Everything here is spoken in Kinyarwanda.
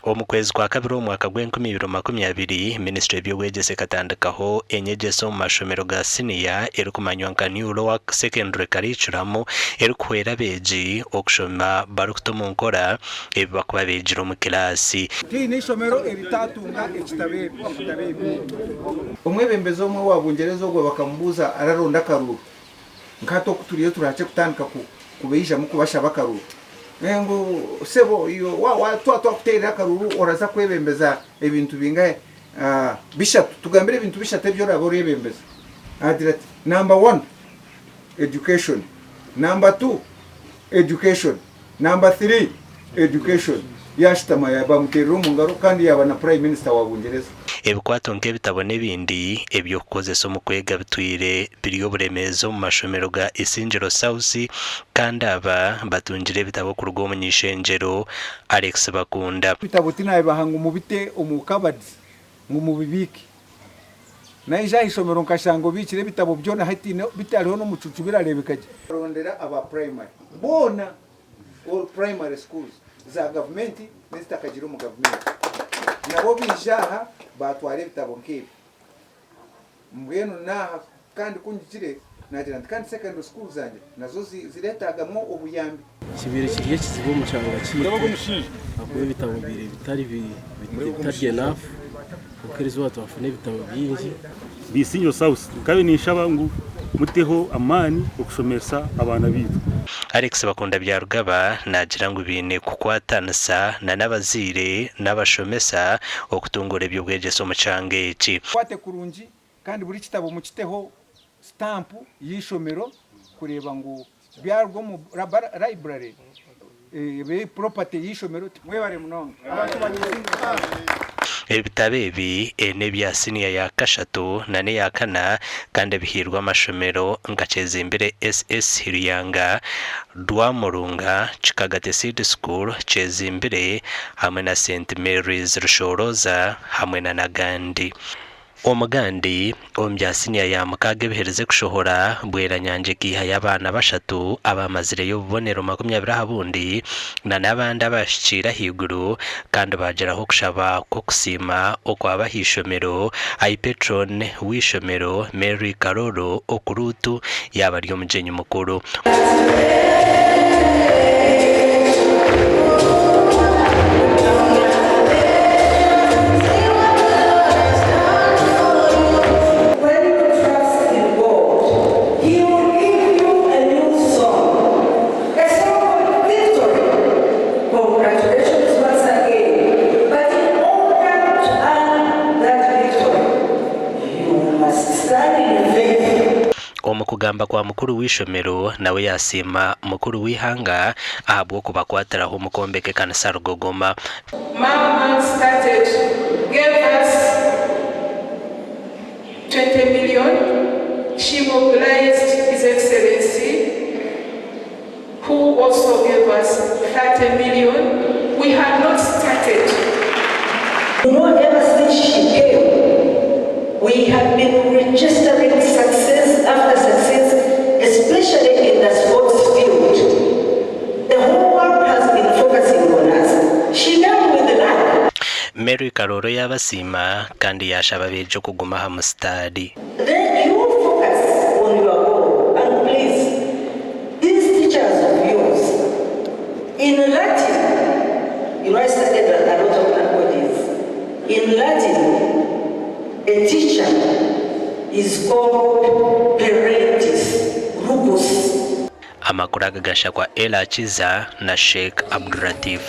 Mu kwezi kwa kabiri umwaka gw'2020 Ministry y'Obwegese katandikaho enyegeso mu mashomero ga siniya eri kumanywa nka New Lower Secondary Curriculum eri kuhwera beegi okushoma barikutomu nkora ebi bakuba beegire mu kilasi. Tiine ishomero eritatunga ekitabeebi omwebembezi omwe wa Bungereza ogwe bakamubuuza araronda akaruru nkato kuturiyo turache kutandika kubeija mu kubashaba akaruru ngo sebo iyo wa twakuterera akaruru oraza kwebembeza ebintu bingahe bishatu tugambire ibintu bishatu ebyo rabo rebembeza adirati number 1 education, number 2 education, number 3 education. Yashitama yabamuterera mu ngaro kandi yaba na prime minister wa Bungereza. Ebikwato nk'ebitabo n'ebindi ebyo kukozesa mu kwega bitwire biri oburemezo mu mashomero ga Isingiro South kandi aba batungire ebitabo ku rugo omunyishenjero Alex Bakunda. Bitabo tinaye bahanga mu bite omu kabadi ngo mu bibiki naija ishomero nkashango bikire bitabo byona hatine bitariho no mucucu birarebekaje rondera aba primary bona all primary schools za government n'izitakagira mu government nabo bijaha batware bitabo nkibi mbwenu naha kandi kunjikire nagira kandi secondary school zanje nazo ziretagamo obuyambi kibire kiriye kizibo mu cyangwa kiri akube bitabo bibiri bitari enough ukirizo watu bafune bitabo byinshi Isingiro South kabe nishaba ngo muteho amaani okushomesa abana bitu. Alex Bakunda bya Rugaba nagira ngo ibine kukwatanisa na nabazire n'abashomesa okutungura ebyo bwegeso mu cange eki kwate kurungi kandi buri kitabo mu kiteho stamp yishomero kureba ngo byarwo mu library be property yishomero mwebare munonga abantu banyizinga ebitabe ebi nebya siniya ya kashatu na ne ya kana kandi bihirwa amashomero ngaceze imbere SS Hiriyanga Rwamurunga Chikagate City School cheze imbere hamwe na St Mary's Rushoroza hamwe na Nagandi. Omugandi ombya siniya ya mukage bihereze kushohora bwera nyanje kiha y'abana bashatu abamazire yo bubonero 20 habundi na nabandi abashikira higuru kandi bageraho kushaba ko kusima okwaba hishomero ai patron wishomero Mary Karoro okurutu yaba ryo mujenyi mukuru. Omukugamba kwa mukuru wishomero nawe yasima mukuru wihanga ahabwo kubakwatiraho mukombeke kanisa Rugogoma. Mama started gave us 20 million. She mobilized His Excellency who also gave us 30 million. We had not started. Ever since she came, we have been registering success after success, especially in the sports field. The whole world has been focusing on us. She came with the luck. Mary Karoro yabasima kandi yashaba bejo kuguma ha mustadi. Then you focus on your goal and please, these teachers of yours, in Latin, I studied a lot of languages. In Latin, a teacher is called parentis rubus. Amakuru agagasha kwa Ela Chiza na Sheikh Abduratif.